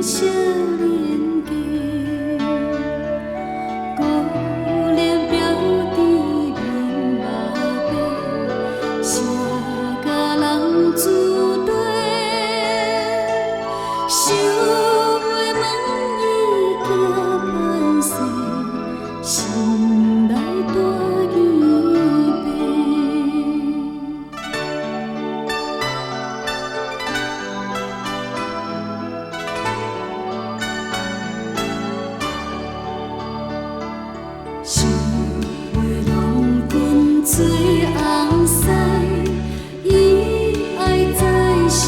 少年家，孤恋表弟面目白，写甲人自地，想袂问伊行歹势，心内大疑白。想袂拢阮做红婿，伊爱在心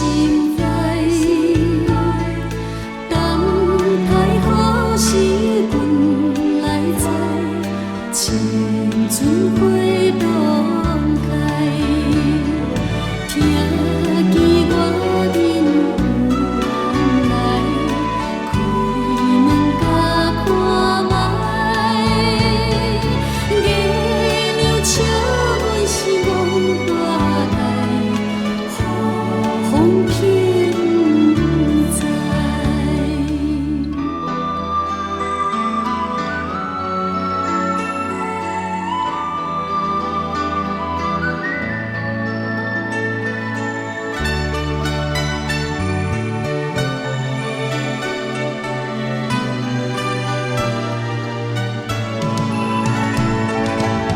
内。等待好时阮来采，青春花朵开。听见我人有来，开门甲看卖。月亮笑阮是憨大呆，雨风偏不知。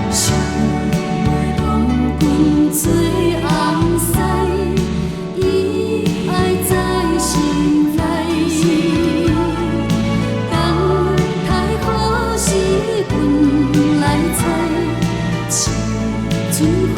想袂拢阮做红婿，伊爱在心内。等待好时阮来采，青春花